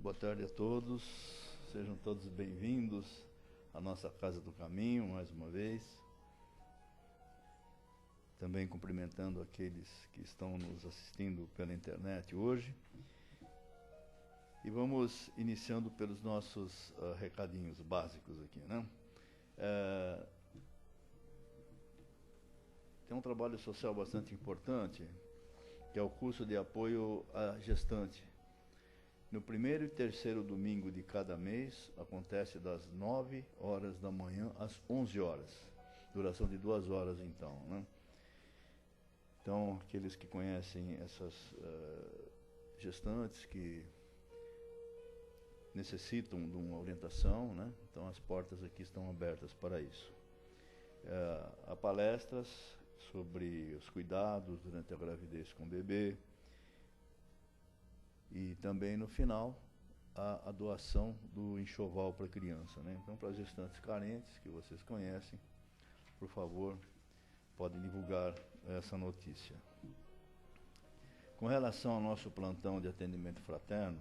boa tarde a todos. Sejam todos bem-vindos à nossa Casa do Caminho, mais uma vez. Também cumprimentando aqueles que estão nos assistindo pela internet hoje. E vamos iniciando pelos nossos recadinhos básicos aqui, né? Tem um trabalho social bastante importante, que é o curso de apoio à gestante. No primeiro e terceiro domingo de cada mês, acontece das 9 horas da manhã às 11 horas. Duração de 2 horas, então, né? Então, aqueles que conhecem essas gestantes que necessitam de uma orientação, né? Então, as portas aqui estão abertas para isso. Há palestras sobre os cuidados durante a gravidez com o bebê. E também, no final, a doação do enxoval para a criança, né? Então, para as gestantes carentes, que vocês conhecem, por favor, podem divulgar essa notícia. Com relação ao nosso plantão de atendimento fraterno,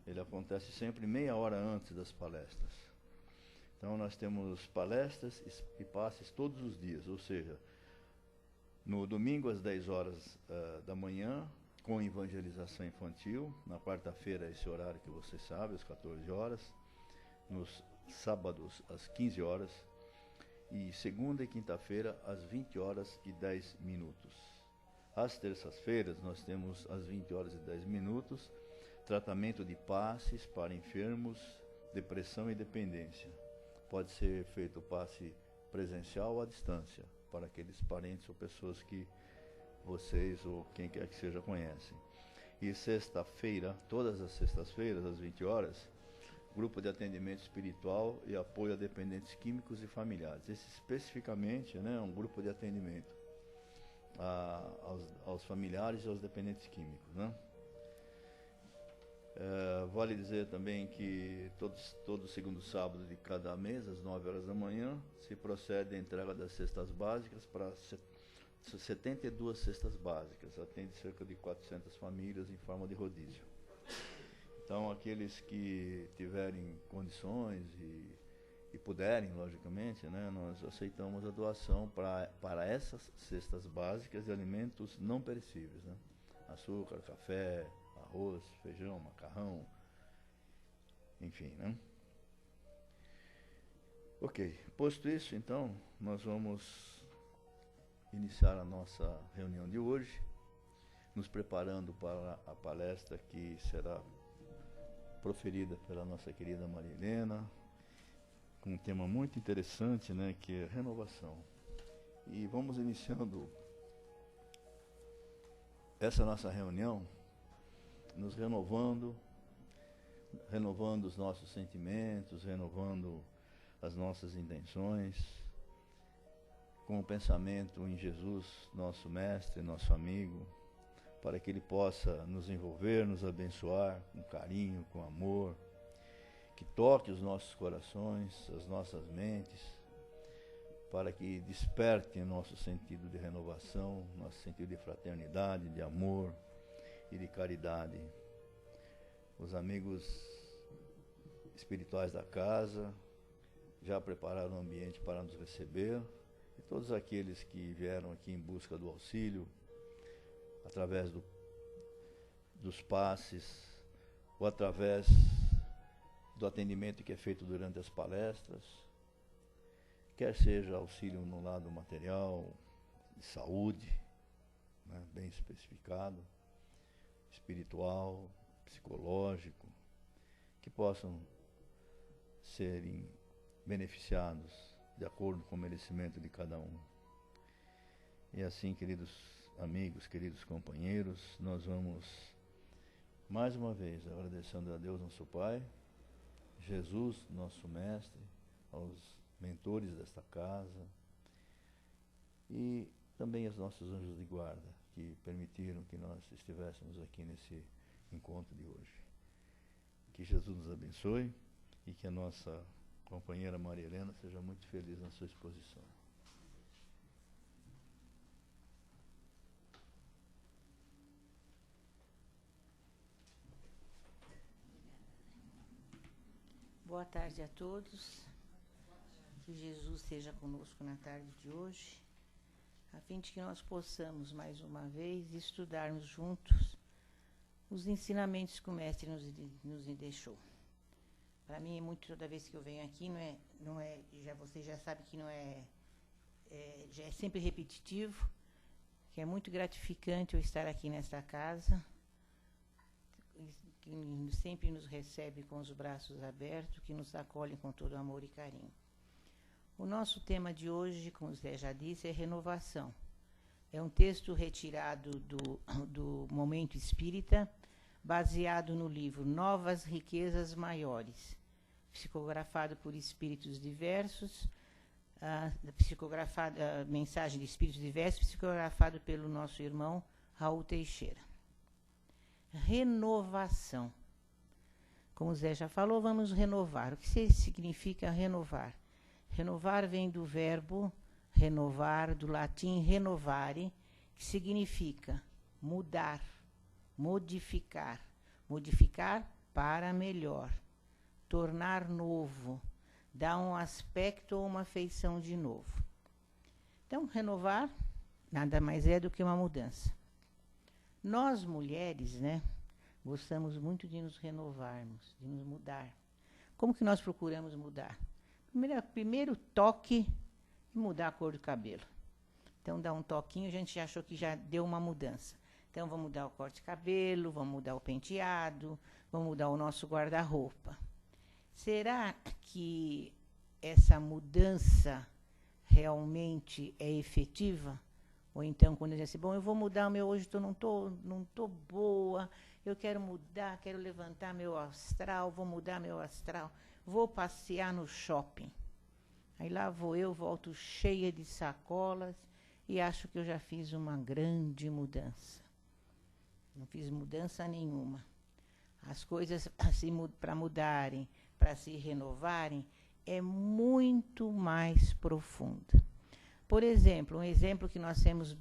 ele acontece sempre meia hora antes das palestras. Então, nós temos palestras e passes todos os dias, ou seja, no domingo às 10 horas da manhã, com evangelização infantil, na quarta-feira esse horário que você sabe, às 14 horas, nos sábados às 15 horas, e segunda e quinta-feira às 20 horas e 10 minutos. Às terças-feiras nós temos às 20 horas e 10 minutos, tratamento de passes para enfermos, depressão e dependência. Pode ser feito o passe presencial ou à distância, para aqueles parentes ou pessoas que vocês ou quem quer que seja conhecem. E sexta-feira, todas as sextas-feiras, às 20 horas, grupo de atendimento espiritual e apoio a dependentes químicos e familiares. Esse especificamente, né, é um grupo de atendimento aos familiares e aos dependentes químicos, né? Vale dizer também que todo segundo sábado de cada mês, às 9 horas da manhã, se procede à entrega das cestas básicas para 72 cestas básicas. Atende cerca de 400 famílias em forma de rodízio. Então, aqueles que tiverem condições e puderem, logicamente, né, nós aceitamos a doação para essas cestas básicas de alimentos não perecíveis, né? Açúcar, café, arroz, feijão, macarrão, enfim, né? Ok, posto isso, então, nós vamos iniciar a nossa reunião de hoje, nos preparando para a palestra que será proferida pela nossa querida Maria Helena, com um tema muito interessante, né, que é renovação. E vamos iniciando essa nossa reunião, nos renovando os nossos sentimentos, renovando as nossas intenções, com o pensamento em Jesus, nosso mestre, nosso amigo, para que Ele possa nos envolver, nos abençoar com carinho, com amor, que toque os nossos corações, as nossas mentes, para que desperte o nosso sentido de renovação, nosso sentido de fraternidade, de amor e de caridade. Os amigos espirituais da casa já prepararam o ambiente para nos receber, e todos aqueles que vieram aqui em busca do auxílio, através dos passes, ou através do atendimento que é feito durante as palestras, quer seja auxílio no lado material, de saúde, né, bem especificado, espiritual, psicológico, que possam serem beneficiados de acordo com o merecimento de cada um. E assim, queridos amigos, queridos companheiros, nós vamos mais uma vez agradecendo a Deus, nosso Pai, Jesus, nosso Mestre, aos mentores desta casa e também aos nossos anjos de guarda que permitiram que nós estivéssemos aqui nesse encontro de hoje. Que Jesus nos abençoe e que a nossa companheira Maria Helena seja muito feliz na sua exposição. Boa tarde a todos. Que Jesus esteja conosco na tarde de hoje, a fim de que nós possamos, mais uma vez, estudarmos juntos os ensinamentos que o Mestre nos deixou. Para mim, é muito, toda vez que eu venho aqui, você já sabe que já é sempre repetitivo, que é muito gratificante eu estar aqui nesta casa, que sempre nos recebe com os braços abertos, que nos acolhe com todo amor e carinho. O nosso tema de hoje, como o Zé já disse, é renovação. É um texto retirado do Momento Espírita, baseado no livro Novas Riquezas Maiores, psicografado por espíritos diversos, mensagem de espíritos diversos, psicografado pelo nosso irmão Raul Teixeira. Renovação. Como o Zé já falou, vamos renovar. O que significa renovar? Renovar vem do verbo renovar, do latim renovare, que significa mudar, modificar. Modificar para melhor, tornar novo, dar um aspecto ou uma feição de novo. Então, renovar nada mais é do que uma mudança. Nós, mulheres, gostamos muito de nos renovarmos, de nos mudar. Como que nós procuramos mudar? Primeiro toque, mudar a cor do cabelo. Então, dá um toquinho, a gente já achou que já deu uma mudança. Então, vamos mudar o corte de cabelo, vamos mudar o penteado, vamos mudar o nosso guarda-roupa. Será que essa mudança realmente é efetiva? Ou então, quando eu diz assim, bom, eu vou mudar o meu, hoje não tô boa, eu quero mudar, quero levantar meu astral, vou mudar meu astral, vou passear no shopping. Aí lá vou eu, volto cheia de sacolas e acho que eu já fiz uma grande mudança. Não fiz mudança nenhuma. As coisas para mudarem, para se renovarem, é muito mais profunda. Por exemplo, um exemplo que nós temos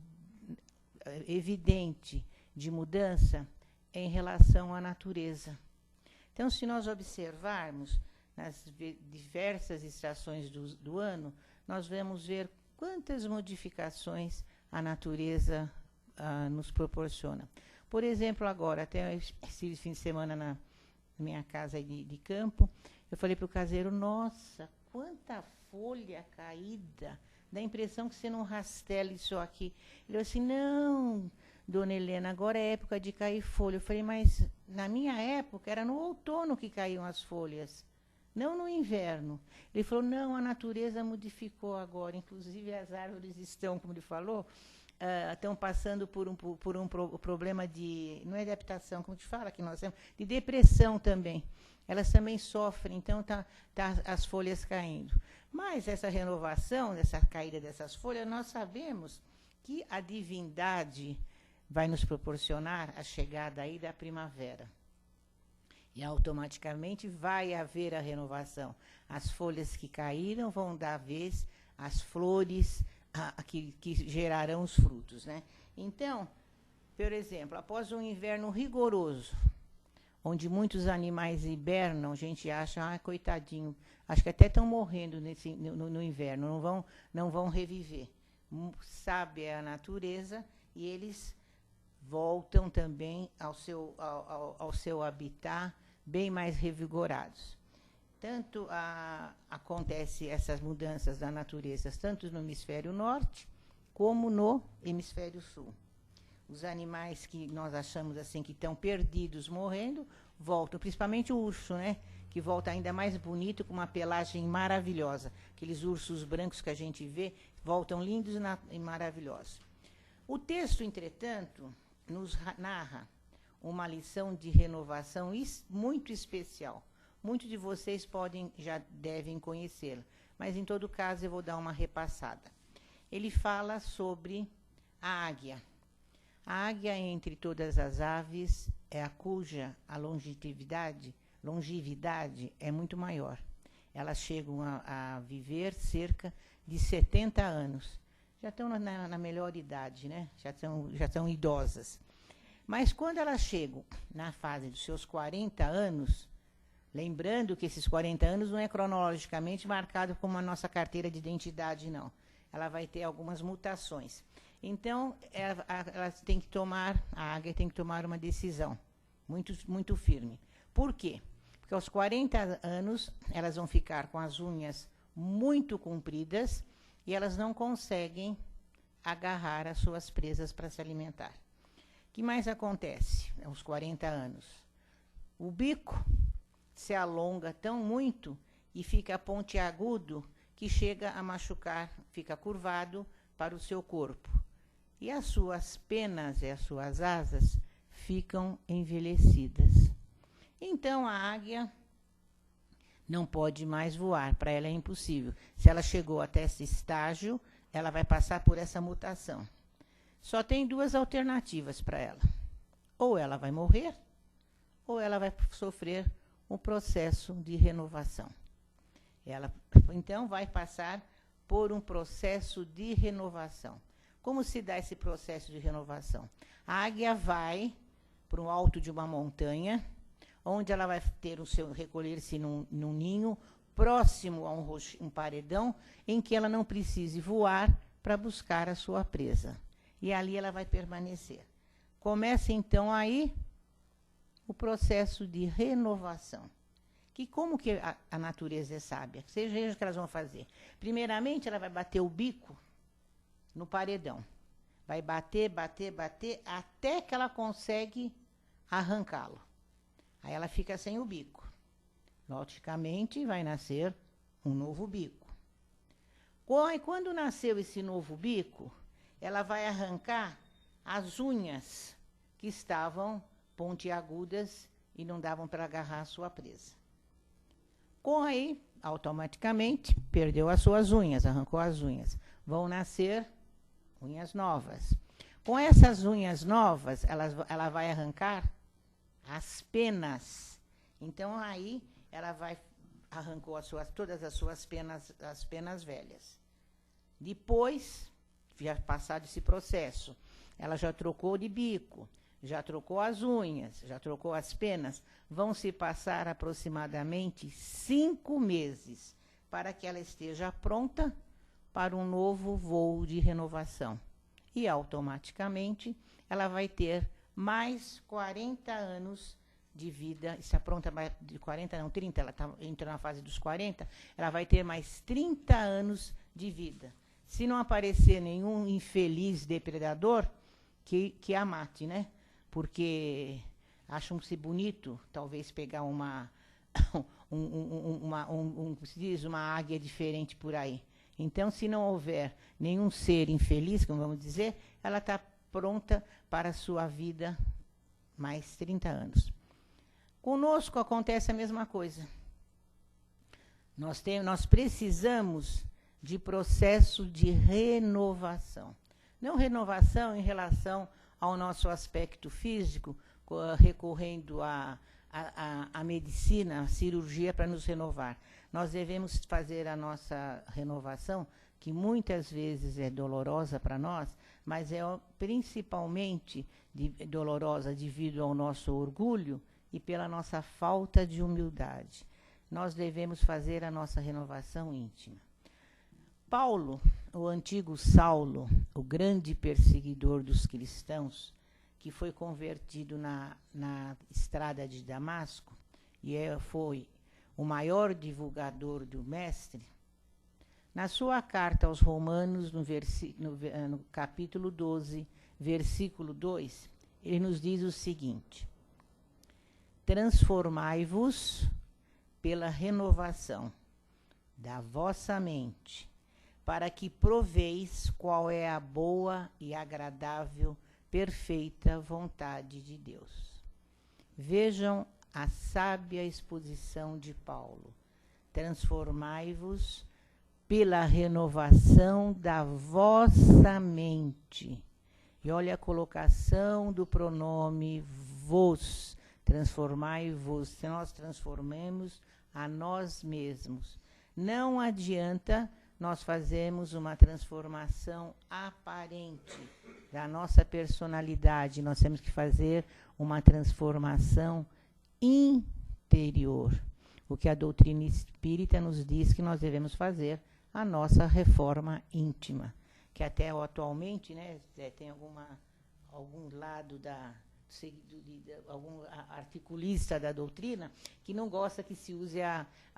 evidente de mudança é em relação à natureza. Então, se nós observarmos nas diversas estações do ano, nós vamos ver quantas modificações a natureza nos proporciona. Por exemplo, agora, até esse fim de semana na minha casa de campo, eu falei para o caseiro, nossa, quanta folha caída, dá a impressão que você não rastela isso aqui. Ele falou assim, não, dona Helena, agora é época de cair folha. Eu falei, mas na minha época era no outono que caíam as folhas, não no inverno. Ele falou, não, a natureza modificou agora, inclusive as árvores estão, como ele falou, estão passando por um problema de, não é de adaptação, como te fala que nós temos, de depressão também. Elas também sofrem, então tá as folhas caindo. Mas essa renovação, essa caída dessas folhas, nós sabemos que a divindade vai nos proporcionar a chegada aí da primavera. E automaticamente vai haver a renovação. As folhas que caíram vão dar vez às flores que gerarão os frutos, Então, por exemplo, após um inverno rigoroso, onde muitos animais hibernam, a gente acha, coitadinho, acho que até estão morrendo no inverno, não vão reviver. Sabe a natureza e eles voltam também ao seu habitat bem mais revigorados. Tanto acontece essas mudanças da natureza, tanto no hemisfério norte, como no hemisfério sul. Os animais que nós achamos assim que estão perdidos, morrendo, voltam, principalmente o urso, que volta ainda mais bonito, com uma pelagem maravilhosa. Aqueles ursos brancos que a gente vê, voltam lindos e maravilhosos. O texto, entretanto, nos narra uma lição de renovação muito especial. Muitos de vocês já devem conhecê-la, mas em todo caso eu vou dar uma repassada. Ele fala sobre a águia. A águia, entre todas as aves, é a cuja a longevidade é muito maior. Elas chegam a viver cerca de 70 anos. Já estão na melhor idade, já são idosas. Mas quando elas chegam na fase dos seus 40 anos, Lembrando que esses 40 anos não é cronologicamente marcado como a nossa carteira de identidade, não. Ela vai ter algumas mutações. Então, ela tem que tomar, a águia tem que tomar uma decisão muito, muito firme. Por quê? Porque aos 40 anos, elas vão ficar com as unhas muito compridas e elas não conseguem agarrar as suas presas para se alimentar. O que mais acontece aos 40 anos? O bico se alonga tão muito e fica pontiagudo que chega a machucar, fica curvado para o seu corpo. E as suas penas e as suas asas ficam envelhecidas. Então, a águia não pode mais voar, para ela é impossível. Se ela chegou até esse estágio, ela vai passar por essa mutação. Só tem duas alternativas para ela. Ou ela vai morrer, ou ela vai sofrer um processo de renovação. Ela, então, vai passar por um processo de renovação. Como se dá esse processo de renovação? A águia vai para o alto de uma montanha, onde ela vai ter o seu recolher-se num ninho próximo a um paredão, em que ela não precise voar para buscar a sua presa. E ali ela vai permanecer. Começa, então, aí o processo de renovação. Que como que a natureza é sábia? Veja o que elas vão fazer. Primeiramente, ela vai bater o bico no paredão. Vai bater, bater, bater, até que ela consegue arrancá-lo. Aí ela fica sem o bico. Logicamente, vai nascer um novo bico. Quando nasceu esse novo bico, ela vai arrancar as unhas que estavam pontiagudas e não davam para agarrar a sua presa. Com aí, automaticamente, perdeu as suas unhas, arrancou as unhas. Vão nascer unhas novas. Com essas unhas novas, ela vai arrancar as penas. Então, aí, ela arrancou todas as suas penas, as penas velhas. Depois, já passado esse processo, ela já trocou de bico, já trocou as unhas, já trocou as penas. Vão se passar aproximadamente 5 meses para que ela esteja pronta para um novo voo de renovação. E, automaticamente, ela vai ter mais 40 anos de vida. Está pronta de 40, não, 30, ela entra na fase dos 40, ela vai ter mais 30 anos de vida. Se não aparecer nenhum infeliz depredador, que a mate, né? Porque acham-se bonito, talvez, pegar uma águia diferente por aí. Então, se não houver nenhum ser infeliz, como vamos dizer, ela está pronta para a sua vida mais 30 anos. Conosco acontece a mesma coisa. Nós precisamos de processo de renovação. Não renovação em relação ao nosso aspecto físico, recorrendo à medicina, à cirurgia para nos renovar. Nós devemos fazer a nossa renovação, que muitas vezes é dolorosa para nós, mas é principalmente dolorosa devido ao nosso orgulho e pela nossa falta de humildade. Nós devemos fazer a nossa renovação íntima. Paulo, o antigo Saulo, o grande perseguidor dos cristãos, que foi convertido na estrada de Damasco, e foi o maior divulgador do Mestre, na sua carta aos Romanos, no capítulo 12, versículo 2, ele nos diz o seguinte: transformai-vos pela renovação da vossa mente, para que proveis qual é a boa e agradável, perfeita vontade de Deus. Vejam a sábia exposição de Paulo. Transformai-vos pela renovação da vossa mente. E olha a colocação do pronome vos. Transformai-vos. Se nós transformemos a nós mesmos. Não adianta nós fazermos uma transformação aparente da nossa personalidade. Nós temos que fazer uma transformação interior. o que a doutrina espírita nos diz que nós devemos fazer, a nossa reforma íntima, que até atualmente, né, tem algum lado algum articulista da doutrina que não gosta que se use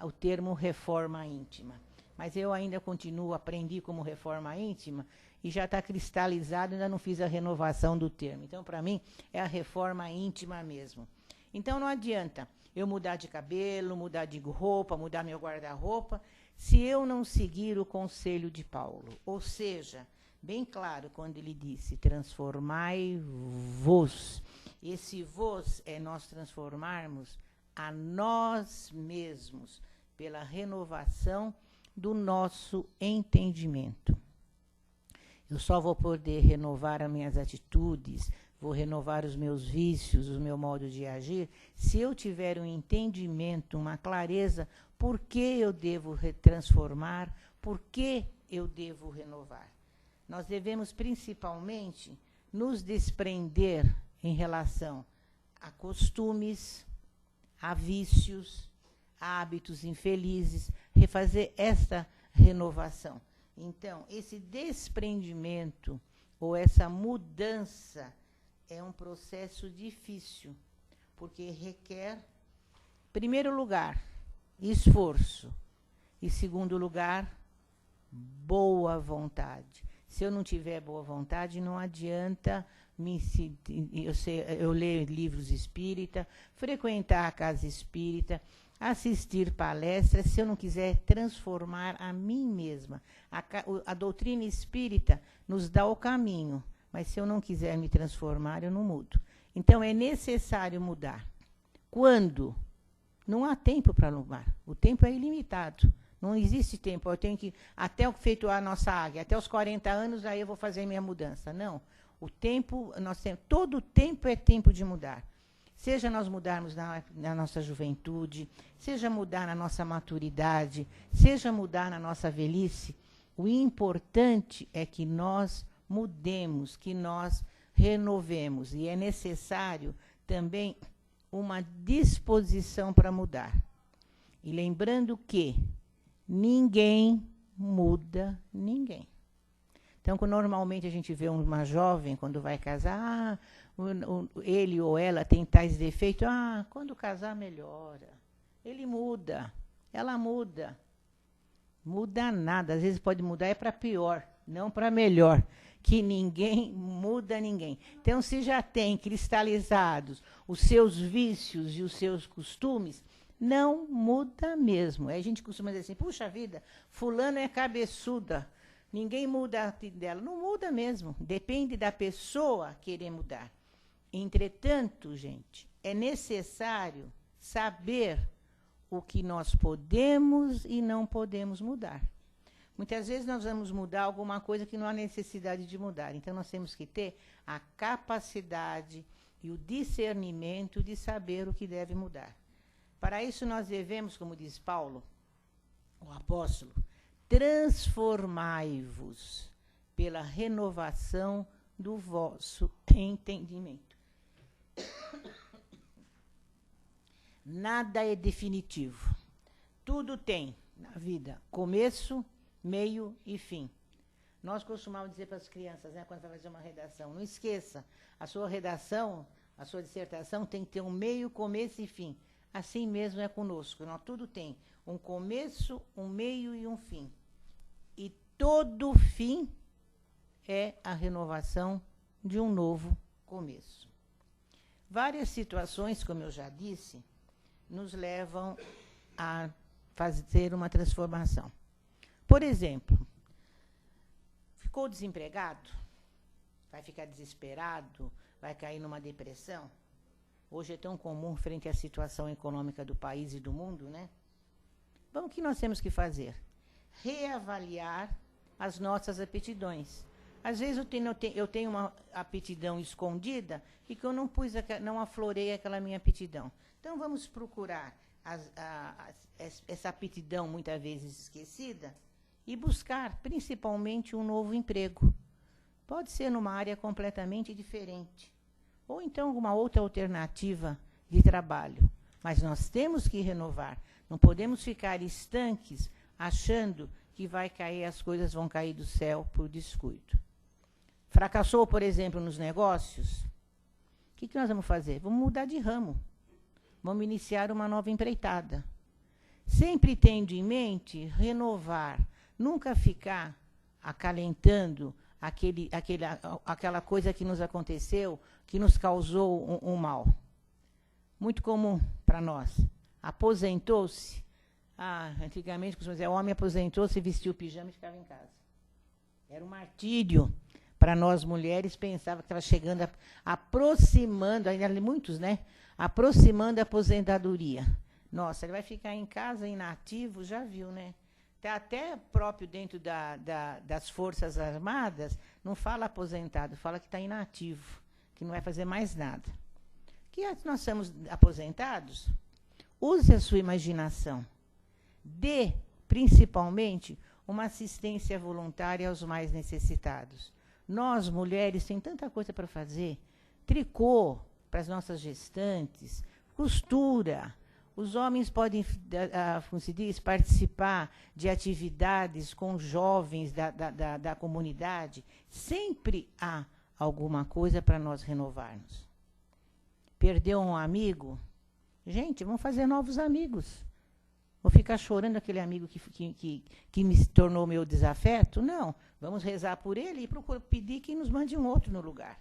o termo reforma íntima. Mas eu ainda continuo, aprendi como reforma íntima e já está cristalizado, ainda não fiz a renovação do termo. Então, para mim, é a reforma íntima mesmo. Então, não adianta eu mudar de cabelo, mudar de roupa, mudar meu guarda-roupa, se eu não seguir o conselho de Paulo. Ou seja, bem claro quando ele disse, transformai-vos. Esse vos é nós transformarmos a nós mesmos pela renovação do nosso entendimento. Eu só vou poder renovar as minhas atitudes, vou renovar os meus vícios, o meu modo de agir, se eu tiver um entendimento, uma clareza, por que eu devo transformar, por que eu devo renovar. Nós devemos principalmente nos desprender em relação a costumes, a vícios, a hábitos infelizes, refazer esta renovação. Então, esse desprendimento ou essa mudança é um processo difícil, porque requer, em primeiro lugar, esforço e, segundo lugar, boa vontade. Se eu não tiver boa vontade, não adianta eu ler livros espírita, frequentar a casa espírita, assistir palestras, se eu não quiser transformar a mim mesma. A doutrina espírita nos dá o caminho, mas se eu não quiser me transformar, eu não mudo. Então, é necessário mudar. Quando? Não há tempo para mudar. O tempo é ilimitado. Não existe tempo. Eu tenho que, até o feito a nossa águia, até os 40 anos, aí eu vou fazer minha mudança. Não. O tempo, todo o tempo é tempo de mudar. Seja nós mudarmos na nossa juventude, seja mudar na nossa maturidade, seja mudar na nossa velhice, o importante é que nós mudemos, que nós renovemos. E é necessário também uma disposição para mudar. E lembrando que ninguém muda ninguém. Então, normalmente a gente vê uma jovem, quando vai casar, ele ou ela tem tais defeitos, quando casar melhora. Ele muda, ela muda. Muda nada, às vezes pode mudar é para pior, não para melhor. Que ninguém muda ninguém. Então, se já tem cristalizados os seus vícios e os seus costumes, não muda mesmo. Aí a gente costuma dizer assim, puxa vida, fulana é cabeçuda, ninguém muda a atitude dela. Não muda mesmo, depende da pessoa querer mudar. Entretanto, gente, é necessário saber o que nós podemos e não podemos mudar. Muitas vezes nós vamos mudar alguma coisa que não há necessidade de mudar. Então, nós temos que ter a capacidade e o discernimento de saber o que deve mudar. Para isso, nós devemos, como diz Paulo, o apóstolo, transformai-vos pela renovação do vosso entendimento. Nada é definitivo. Tudo tem na vida começo, meio e fim. Nós costumamos dizer para as crianças, né, quando vai fazer uma redação, não esqueça, a sua redação, a sua dissertação tem que ter um meio, começo e fim. Assim mesmo é conosco. Nós tudo tem um começo, um meio e um fim. E todo fim é a renovação de um novo começo. Várias situações, como eu já disse, nos levam a fazer uma transformação. Por exemplo, ficou desempregado? Vai ficar desesperado? Vai cair numa depressão? Hoje é tão comum frente à situação econômica do país e do mundo, né? Bom, o que nós temos que fazer? Reavaliar as nossas aptidões. Às vezes eu tenho uma aptidão escondida e que eu não aflorei aquela minha aptidão. Então, vamos procurar essa aptidão, muitas vezes esquecida, e buscar, principalmente, um novo emprego. Pode ser numa área completamente diferente. Ou então, alguma outra alternativa de trabalho. Mas nós temos que renovar. Não podemos ficar estanques achando que as coisas vão cair do céu por descuido. Fracassou, por exemplo, nos negócios? O que nós vamos fazer? Vamos mudar de ramo. Vamos iniciar uma nova empreitada. Sempre tendo em mente renovar, nunca ficar acalentando aquela coisa que nos aconteceu, que nos causou um mal. Muito comum para nós. Aposentou-se. Antigamente, costumamos dizer, o homem aposentou-se, vestiu o pijama e ficava em casa. Era um martírio para nós mulheres, pensava que estava chegando, aproximando, ainda muitos, né? Aproximando a aposentadoria. Nossa, ele vai ficar em casa inativo, já viu, né? Até próprio dentro das Forças Armadas, não fala aposentado, fala que está inativo, que não vai fazer mais nada. Que nós somos aposentados? Use a sua imaginação. Dê, principalmente, uma assistência voluntária aos mais necessitados. Nós, mulheres, tem tanta coisa para fazer. Tricô para as nossas gestantes, costura. Os homens podem, como se diz, participar de atividades com jovens da comunidade. Sempre há alguma coisa para nós renovarmos. Perdeu um amigo? Gente, vamos fazer novos amigos. Vou ficar chorando aquele amigo que me tornou meu desafeto? Não. Vamos rezar por ele e pedir que nos mande um outro no lugar.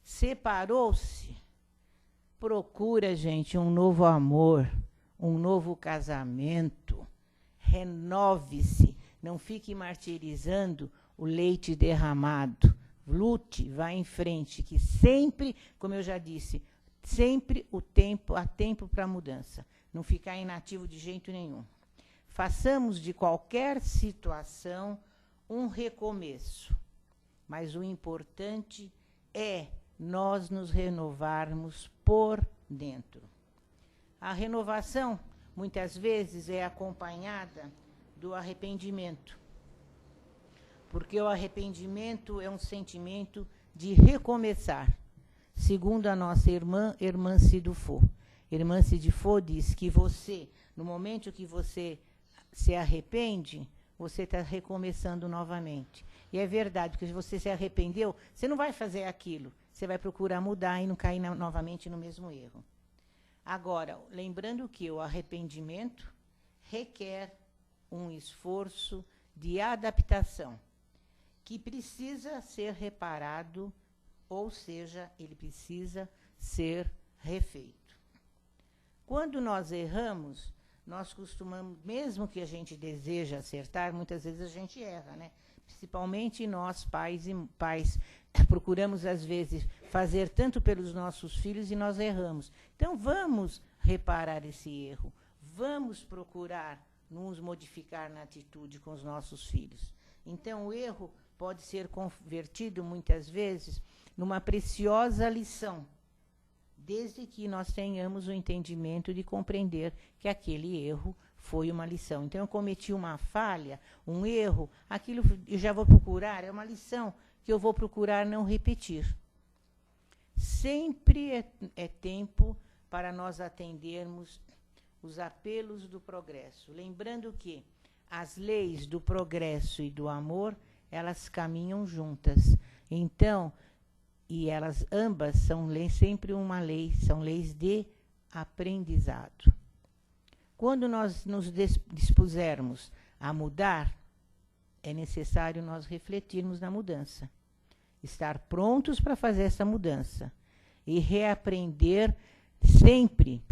Separou-se? Procura, gente, um novo amor, um novo casamento. Renove-se. Não fique martirizando o leite derramado. Lute, vá em frente, que sempre, como eu já disse, sempre há tempo para mudança. Não ficar inativo de jeito nenhum. Façamos de qualquer situação um recomeço. Mas o importante é nós nos renovarmos por dentro. A renovação, muitas vezes, é acompanhada do arrependimento. Porque o arrependimento é um sentimento de recomeçar. Segundo a nossa irmã Cidufo. Irmã Cidufo diz que você, no momento que você se arrepende, você está recomeçando novamente. E é verdade, porque se você se arrependeu, você não vai fazer aquilo. Você vai procurar mudar e não cair novamente no mesmo erro. Agora, lembrando que o arrependimento requer um esforço de adaptação, que precisa ser reparado, ou seja, ele precisa ser refeito. Quando nós erramos, nós costumamos, mesmo que a gente deseja acertar, muitas vezes a gente erra, né? Principalmente nós, pais, procuramos, às vezes, fazer tanto pelos nossos filhos e nós erramos. Então, vamos reparar esse erro. Vamos procurar nos modificar na atitude com os nossos filhos. Então, o erro pode ser convertido, muitas vezes, numa preciosa lição, desde que nós tenhamos o entendimento de compreender que aquele erro foi uma lição. Então, eu cometi uma falha, um erro, aquilo eu já vou procurar, é uma lição que eu vou procurar não repetir. Sempre é tempo para nós atendermos os apelos do progresso. Lembrando que as leis do progresso e do amor, elas caminham juntas. Então, e elas ambas são sempre uma lei, são leis de aprendizado. Quando nós nos dispusermos a mudar, é necessário nós refletirmos na mudança. Estar prontos para fazer essa mudança. E reaprender sempre,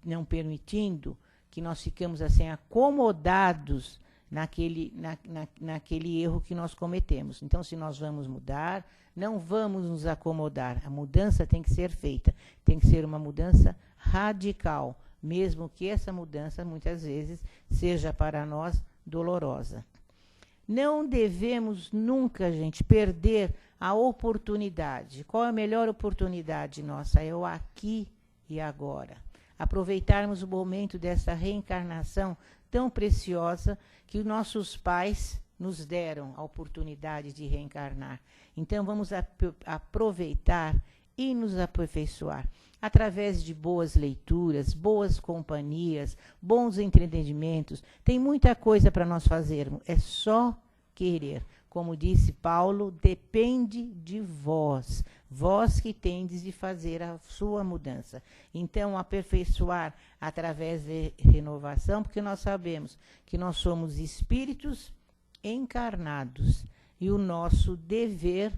não permitindo que nós ficamos assim acomodados naquele erro que nós cometemos. Então, se nós vamos mudar, não vamos nos acomodar. A mudança tem que ser feita. Tem que ser uma mudança radical, mesmo que essa mudança, muitas vezes, seja para nós dolorosa. Não devemos nunca, gente, perder a oportunidade. Qual é a melhor oportunidade nossa? É o aqui e agora. Aproveitarmos o momento dessa reencarnação tão preciosa que nossos pais nos deram a oportunidade de reencarnar. Então, vamos aproveitar e nos aperfeiçoar através de boas leituras, boas companhias, bons entretenimientos. Tem muita coisa para nós fazermos, é só querer. Como disse Paulo, depende de vós, vós que tendes de fazer a sua mudança. Então, aperfeiçoar através de renovação, porque nós sabemos que nós somos espíritos encarnados e o nosso dever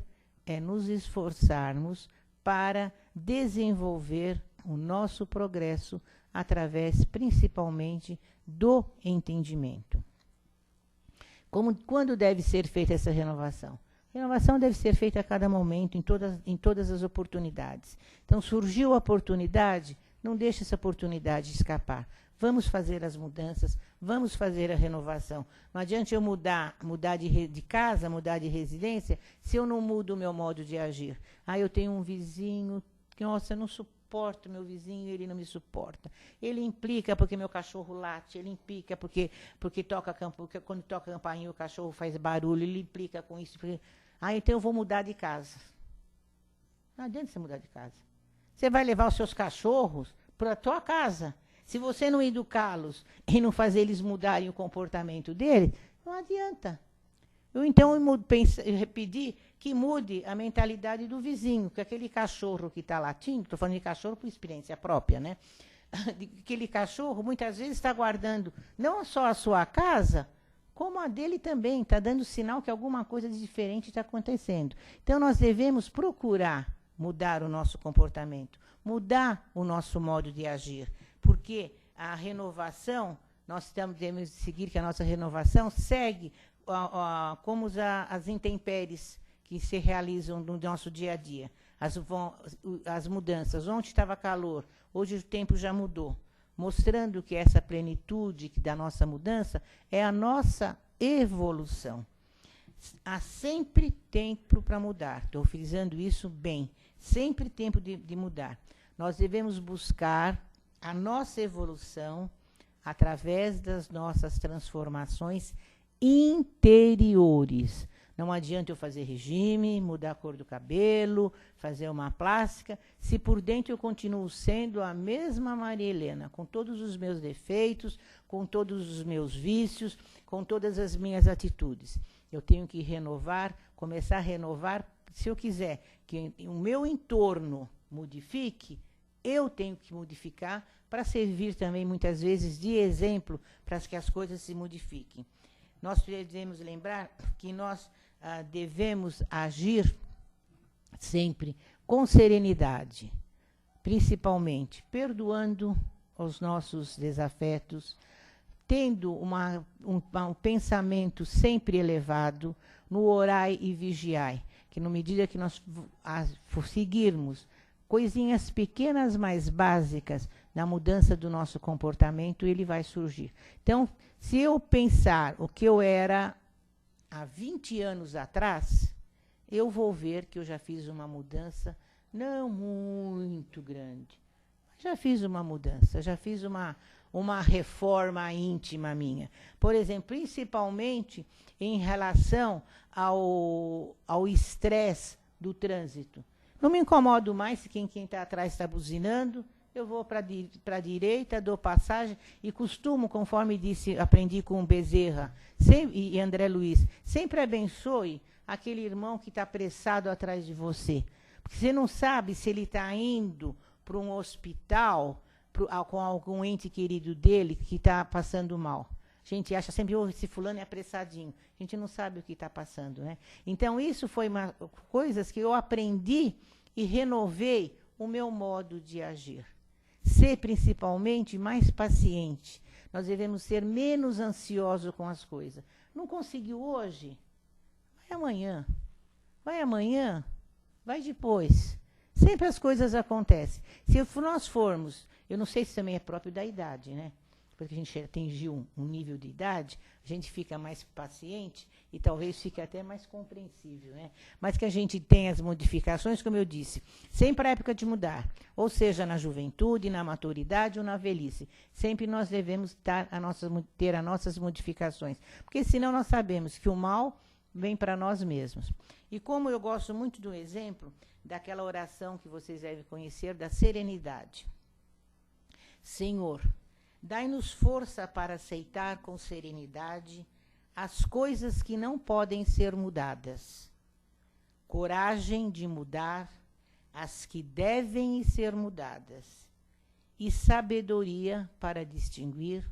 é nos esforçarmos para desenvolver o nosso progresso através, principalmente, do entendimento. Quando deve ser feita essa renovação? A renovação deve ser feita a cada momento, em todas as oportunidades. Então, surgiu a oportunidade, não deixe essa oportunidade escapar. Vamos fazer as mudanças, vamos fazer a renovação. Não adianta eu mudar de casa, mudar de residência, se eu não mudo o meu modo de agir. Eu tenho um vizinho, que, nossa, eu não suporto meu vizinho, ele não me suporta. Ele implica porque meu cachorro late, ele implica porque quando toca a campainha o cachorro faz barulho, ele implica com isso. Então eu vou mudar de casa. Não adianta você mudar de casa. Você vai levar os seus cachorros para a tua casa. Se você não educá-los e não fazer eles mudarem o comportamento deles, não adianta. Então, eu pedi que mude a mentalidade do vizinho, que aquele cachorro que está latindo, estou falando de cachorro por experiência própria, né? Aquele cachorro, muitas vezes, está guardando não só a sua casa, como a dele também, está dando sinal que alguma coisa de diferente está acontecendo. Então, nós devemos procurar mudar o nosso comportamento, mudar o nosso modo de agir, porque a renovação, nós devemos seguir que a nossa renovação segue como as intempéries que se realizam no nosso dia a dia. As mudanças. Ontem estava calor, hoje o tempo já mudou, mostrando que essa plenitude da nossa mudança é a nossa evolução. Há sempre tempo para mudar. Estou frisando isso bem. Sempre tempo de mudar. Nós devemos buscar a nossa evolução através das nossas transformações interiores. Não adianta eu fazer regime, mudar a cor do cabelo, fazer uma plástica, se por dentro eu continuo sendo a mesma Maria Helena, com todos os meus defeitos, com todos os meus vícios, com todas as minhas atitudes. Eu tenho que renovar, começar a renovar. Se eu quiser que o meu entorno modifique, eu tenho que modificar para servir também, muitas vezes, de exemplo para que as coisas se modifiquem. Nós devemos lembrar que nós devemos agir sempre com serenidade, principalmente perdoando os nossos desafetos, tendo um pensamento sempre elevado, no orai e vigiai, que na medida que nós seguirmos coisinhas pequenas, mais básicas, na mudança do nosso comportamento, ele vai surgir. Então, se eu pensar o que eu era há 20 anos atrás, eu vou ver que eu já fiz uma mudança não muito grande. Já fiz uma mudança, já fiz uma reforma íntima minha. Por exemplo, principalmente em relação ao estresse do trânsito. Não me incomodo mais se quem está atrás está buzinando. Eu vou para a direita, dou passagem e costumo, conforme aprendi com Bezerra e André Luiz, sempre abençoe aquele irmão que está apressado atrás de você. Porque você não sabe se ele está indo para um hospital com algum ente querido dele que está passando mal. A gente acha sempre, esse fulano é apressadinho. A gente não sabe o que está passando, né? Então, isso foi coisas que eu aprendi e renovei o meu modo de agir. Ser, principalmente, mais paciente. Nós devemos ser menos ansiosos com as coisas. Não conseguiu hoje? Vai amanhã. Vai amanhã? Vai depois. Sempre as coisas acontecem. Se nós formos, eu não sei se também é próprio da idade, né? Porque a gente atingiu um nível de idade, a gente fica mais paciente e talvez fique até mais compreensível, né? Mas que a gente tem as modificações, como eu disse, sempre a época de mudar, ou seja, na juventude, na maturidade ou na velhice. Sempre nós devemos ter as nossas modificações, porque senão nós sabemos que o mal vem para nós mesmos. E como eu gosto muito do exemplo daquela oração que vocês devem conhecer, da serenidade. Senhor, dai-nos força para aceitar com serenidade as coisas que não podem ser mudadas. Coragem de mudar as que devem ser mudadas. E sabedoria para distinguir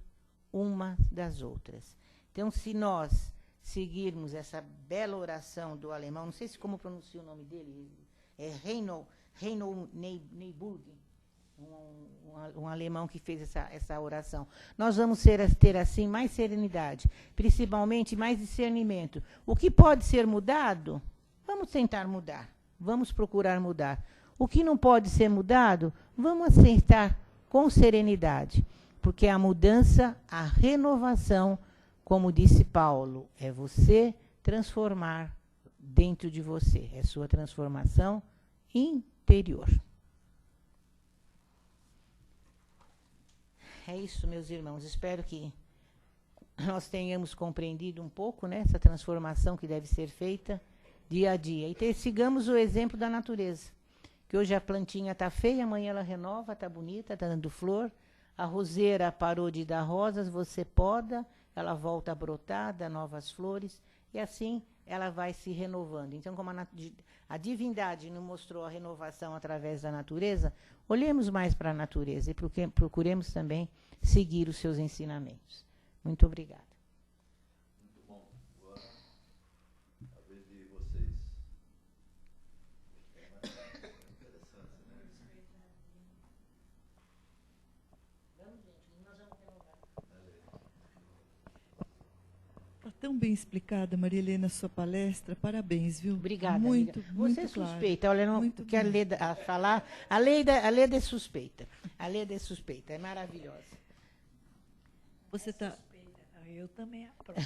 uma das outras. Então, se nós seguirmos essa bela oração do alemão, não sei se como pronuncia o nome dele, é Reinhold Niebuhr, um alemão que fez essa oração. Nós vamos ter, assim, mais serenidade, principalmente mais discernimento. O que pode ser mudado, vamos tentar mudar, vamos procurar mudar. O que não pode ser mudado, vamos aceitar com serenidade, porque a mudança, a renovação, como disse Paulo, é você transformar dentro de você, é sua transformação interior. É isso, meus irmãos. Espero que nós tenhamos compreendido um pouco, né, essa transformação que deve ser feita dia a dia. E sigamos o exemplo da natureza, que hoje a plantinha está feia, amanhã ela renova, está bonita, está dando flor. A roseira parou de dar rosas, você poda, ela volta a brotar, dá novas flores, e assim ela vai se renovando. Então, como a divindade nos mostrou a renovação através da natureza, olhemos mais para a natureza e procuremos também seguir os seus ensinamentos. Muito obrigada. Muito bom. Agora, a vez de vocês. É mais interessante, né? Vamos, gente, nós vamos renovar. Está tão bem explicada, Maria Helena, a sua palestra. Parabéns, viu? Obrigada, muito, amiga. muito Você é claro. suspeita. Olha, não Muito quero falar. A Leda é suspeita. A Leda é suspeita. É maravilhosa. Você está... Eu também aprovo.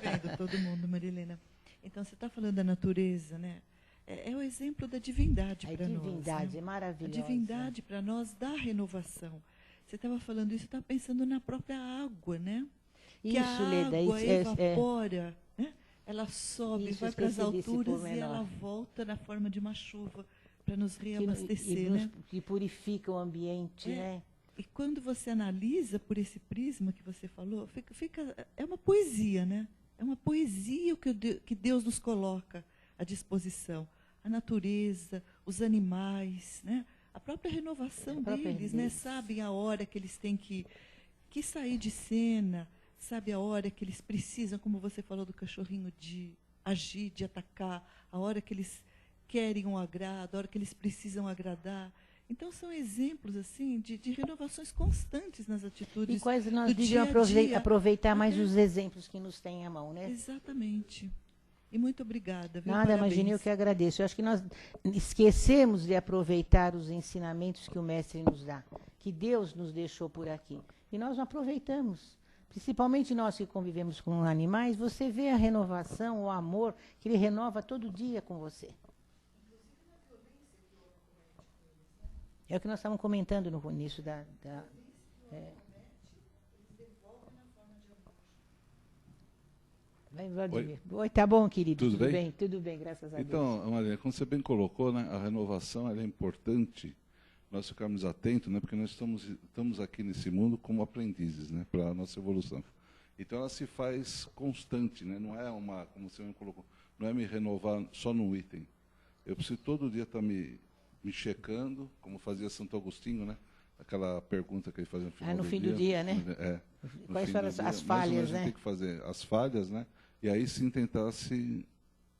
vendo todo mundo, Maria Helena. Então, você está falando da natureza, né? É o exemplo da divindade para nós. A divindade né? é maravilhosa. A divindade para nós dá renovação. Você estava falando isso, estava pensando na própria água, né? Que Isso, a Leda. água Isso, evapora, né? Ela sobe, Isso, vai para as esqueci desse alturas e pormenor. ela volta na forma de uma chuva para nos que, reabastecer, né? que purifica o ambiente, né? E quando você analisa por esse prisma que você falou, é uma poesia, né? É uma poesia que Deus nos coloca à disposição. A natureza, os animais, né? A própria renovação deles, né? Sabem a hora que eles têm que sair de cena, sabe a hora que eles precisam, como você falou do cachorrinho, de agir, de atacar, a hora que eles querem um agrado, a hora que eles precisam agradar. Então, são exemplos assim de renovações constantes nas atitudes. E quais nós do devíamos dia a dia. aproveitar mais os exemplos que nos têm à mão, né? Exatamente. E muito obrigada. Viu? Nada, Parabéns. imagine, eu que agradeço. Eu acho que nós esquecemos de aproveitar os ensinamentos que o Mestre nos dá, que Deus nos deixou por aqui. E nós não aproveitamos. Principalmente nós que convivemos com animais, você vê a renovação, o amor, que ele renova todo dia com você. É o que nós estávamos comentando no início Vai, Vladimir. Oi, tá bom, querido? Tudo bem? Tudo bem, graças a Deus. Então, Maria, como você bem colocou, né, a renovação ela é importante nós ficarmos atentos, né, porque nós estamos aqui nesse mundo como aprendizes, né, para a nossa evolução. Então, ela se faz constante, né, não é como você me colocou, não é me renovar só num item. Eu preciso todo dia estar me checando, como fazia Santo Agostinho, né? Aquela pergunta que ele fazia no final no fim do dia, né? Quais foram as falhas, né? A gente tem que fazer as falhas, né? E aí sim tentar se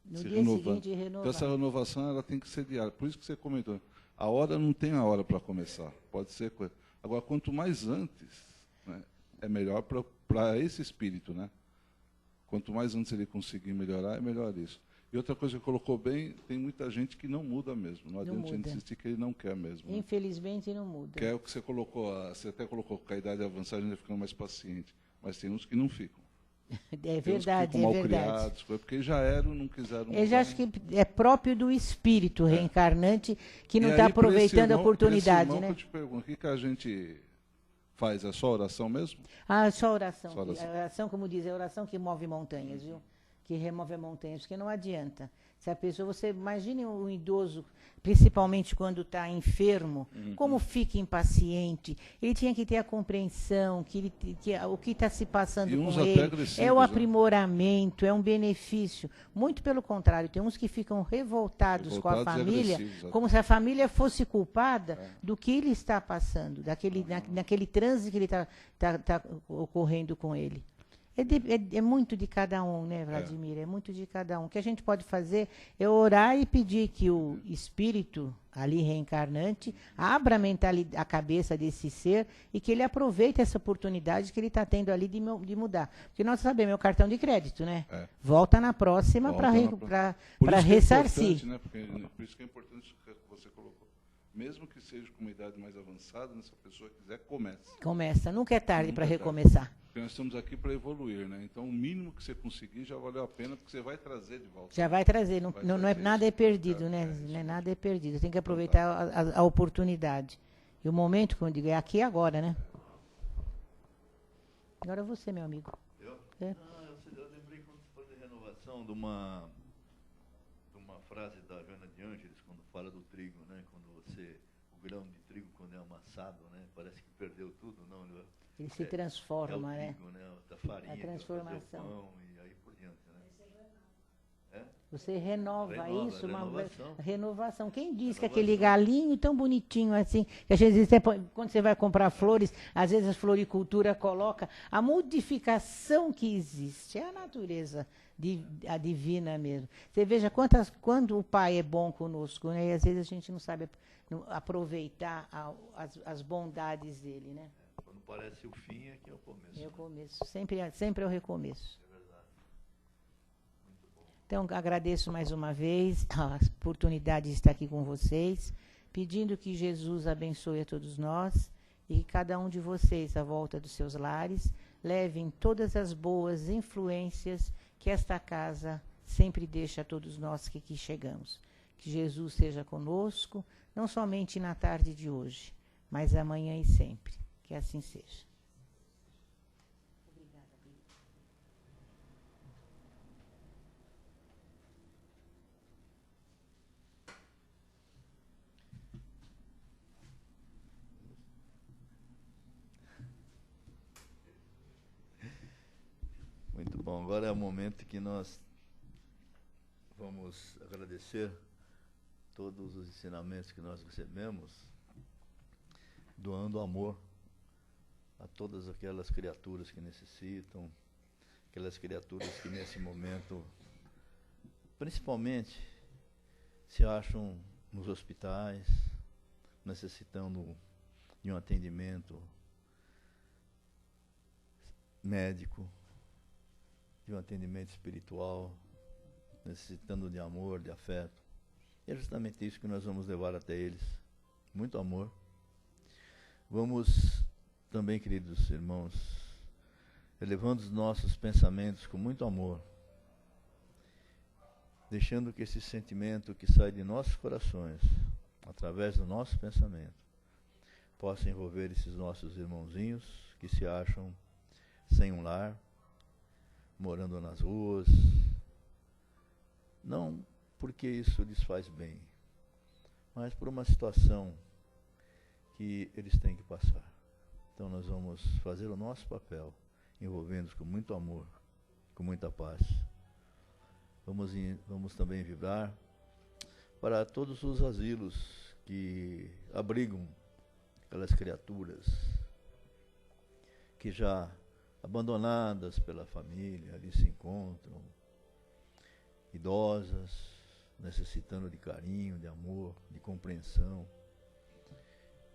dia renovar. seguinte renovar. Então essa renovação ela tem que ser diária. Por isso que você comentou. A hora não tem a hora para começar. Pode ser. Agora, quanto mais antes, né, é melhor para esse espírito, né? Quanto mais antes ele conseguir melhorar, é melhor isso. E outra coisa que colocou bem, tem muita gente que não muda mesmo. Não adianta a gente insistir que ele não quer mesmo. Né? Infelizmente não muda. Que é o que você colocou, você até colocou que a idade avançada a gente vai ficando mais paciente. Mas tem uns que não ficam. É verdade, tem uns que ficam mal criados, porque já eram, não quiseram mudar. Eu já acho que é próprio do espírito reencarnante que não está aproveitando a oportunidade, irmão, né? Eu te pergunto, o que a gente faz? É só oração mesmo? Só oração. Só oração. A oração, como diz, é a oração que move montanhas, viu? que remove montanhas, porque não adianta. Se a pessoa, você imagine um idoso, principalmente quando está enfermo, como fica impaciente. Ele tinha que ter a compreensão o que está se passando E uns com até ele. agressivos, É o né? aprimoramento, é um benefício. Muito pelo contrário, tem uns que ficam revoltados com a Revoltados e família, agressivos, como se a família fosse culpada do que ele está passando, naquele trânsito que ele está ocorrendo com ele. É muito de cada um, né, Vladimir? É muito de cada um. O que a gente pode fazer é orar e pedir que o espírito ali reencarnante abra a cabeça desse ser e que ele aproveite essa oportunidade que ele está tendo ali de mudar. Porque nós sabemos, é o cartão de crédito, né? Volta na próxima para ressarcir. Né? Por isso que é importante o que você colocou. Mesmo que seja com uma idade mais avançada, se a pessoa quiser, comece. Começa. Nunca é tarde para Nunca é recomeçar. Porque nós estamos aqui para evoluir, né? Então, o mínimo que você conseguir já valeu a pena, porque você vai trazer de volta. Já vai trazer. Não, Vai não trazer é, nada é isso, perdido, né? isso. Não é nada é perdido. Tem que aproveitar a oportunidade. E o momento, como eu digo, é aqui e agora, né? Agora você, meu amigo. Eu? É. Eu lembrei quando você falou de renovação de uma frase da Joana de Ângeles, quando fala do trigo, né? Quando o grão de trigo, quando é amassado, né? Parece que perdeu tudo, não? Ele se transforma, o né? trigo, né? Da farinha, A transformação. fazer o pão e aí por diante, né? Você renova isso, uma renovação. renovação. Quem diz que Renovação. aquele galinho tão bonitinho assim, que às vezes quando você vai comprar flores, às vezes a floricultura coloca a modificação que existe, é a natureza a divina mesmo. Você veja quando o Pai é bom conosco, né? E às vezes a gente não sabe aproveitar as bondades dele, né? Quando parece o fim, é que é o começo. É o começo, sempre é o recomeço. É verdade. Muito bom. Então, agradeço mais uma vez a oportunidade de estar aqui com vocês, pedindo que Jesus abençoe a todos nós e que cada um de vocês, à volta dos seus lares, levem todas as boas influências que esta casa sempre deixa a todos nós que aqui chegamos. Que Jesus seja conosco, não somente na tarde de hoje, mas amanhã e sempre. Que assim seja. Muito bom. Agora é o momento que nós vamos agradecer todos os ensinamentos que nós recebemos, doando amor a todas aquelas criaturas que necessitam, aquelas criaturas que nesse momento, principalmente, se acham nos hospitais, necessitando de um atendimento médico, de um atendimento espiritual, necessitando de amor, de afeto. E é justamente isso que nós vamos levar até eles. Muito amor. Vamos também, queridos irmãos, elevando os nossos pensamentos com muito amor, deixando que esse sentimento que sai de nossos corações, através do nosso pensamento, possa envolver esses nossos irmãozinhos que se acham sem um lar, morando nas ruas, não porque isso lhes faz bem, mas por uma situação que eles têm que passar. Então nós vamos fazer o nosso papel, envolvendo-os com muito amor, com muita paz. Vamos também vibrar para todos os asilos que abrigam aquelas criaturas que já abandonadas pela família, ali se encontram, idosas, necessitando de carinho, de amor, de compreensão,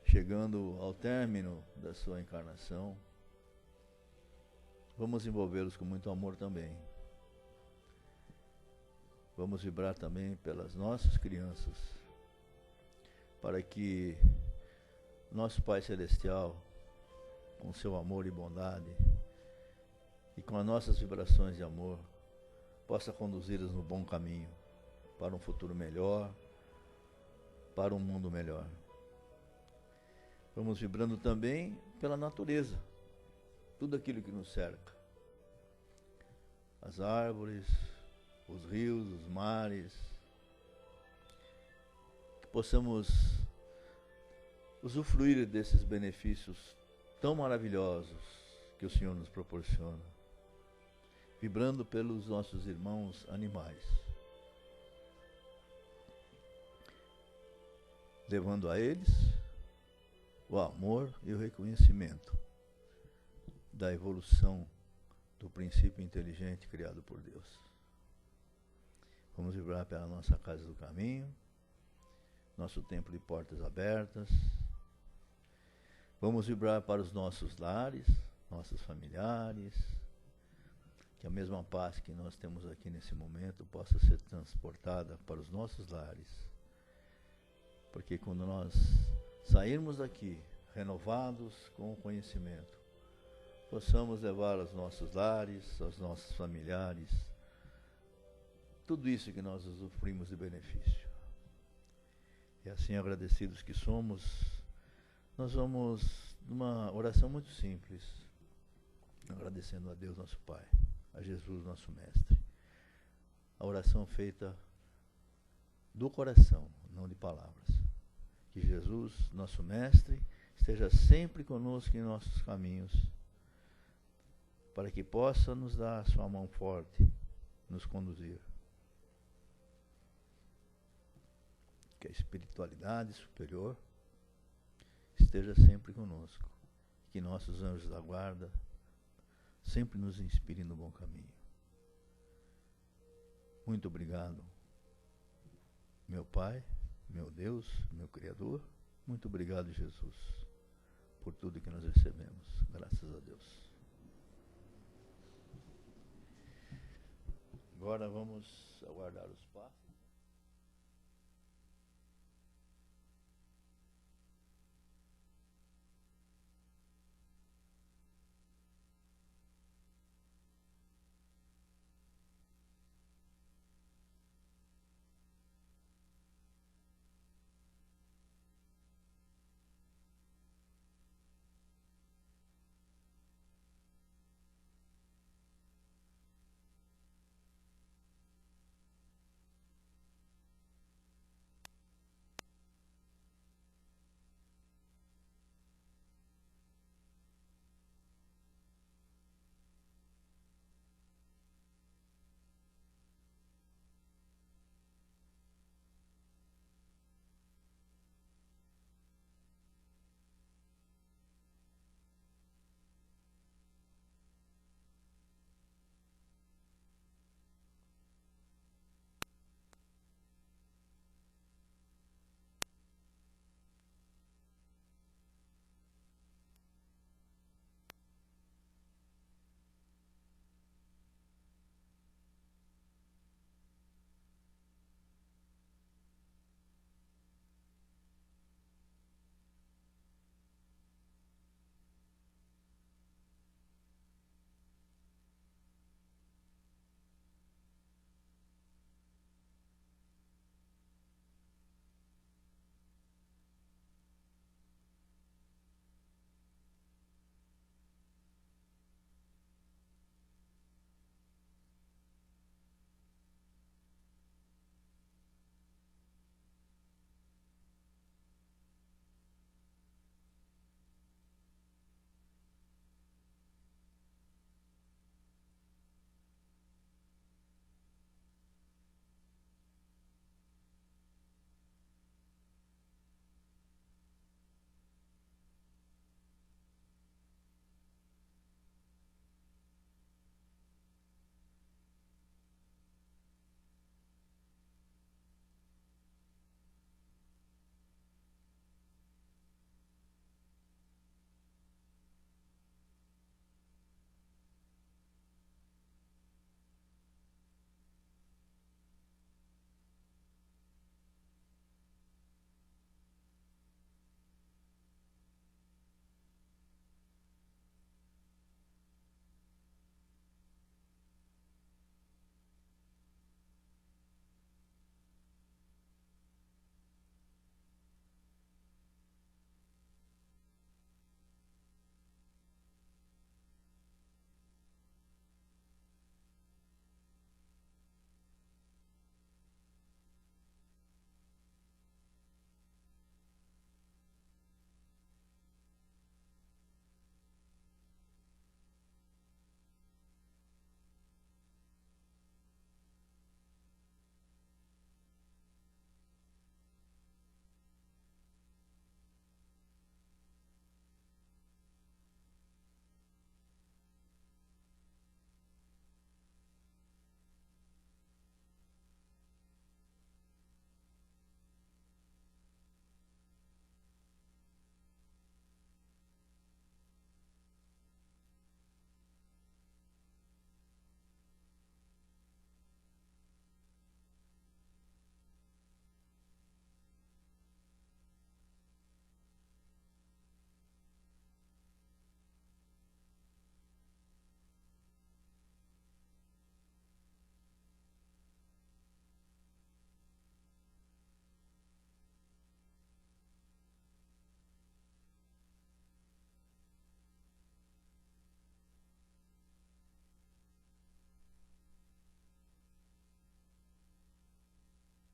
chegando ao término da sua encarnação. Vamos envolvê-los com muito amor também. Vamos vibrar também pelas nossas crianças, para que nosso Pai Celestial, com seu amor e bondade, e com as nossas vibrações de amor, possa conduzi-las no bom caminho, para um futuro melhor, para um mundo melhor. Vamos vibrando também pela natureza, tudo aquilo que nos cerca. As árvores, os rios, os mares, que possamos usufruir desses benefícios tão maravilhosos que o Senhor nos proporciona, vibrando pelos nossos irmãos animais, levando a eles o amor e o reconhecimento da evolução do princípio inteligente criado por Deus. Vamos vibrar pela nossa casa do caminho, nosso templo de portas abertas. Vamos vibrar para os nossos lares, nossos familiares, que a mesma paz que nós temos aqui nesse momento possa ser transportada para os nossos lares. Porque quando nós sairmos daqui renovados com o conhecimento, possamos levar aos nossos lares, aos nossos familiares, tudo isso que nós usufruímos de benefício. E assim, agradecidos que somos, nós vamos numa oração muito simples, agradecendo a Deus nosso Pai, a Jesus nosso Mestre. A oração feita do coração, não de palavras. Que Jesus, nosso Mestre, esteja sempre conosco em nossos caminhos, para que possa nos dar a sua mão forte, nos conduzir. Que a espiritualidade superior esteja sempre conosco. Que nossos anjos da guarda sempre nos inspirem no bom caminho. Muito obrigado, meu Pai, meu Deus, meu Criador. Muito obrigado, Jesus, por tudo que nós recebemos. Graças a Deus. Agora vamos aguardar os passos.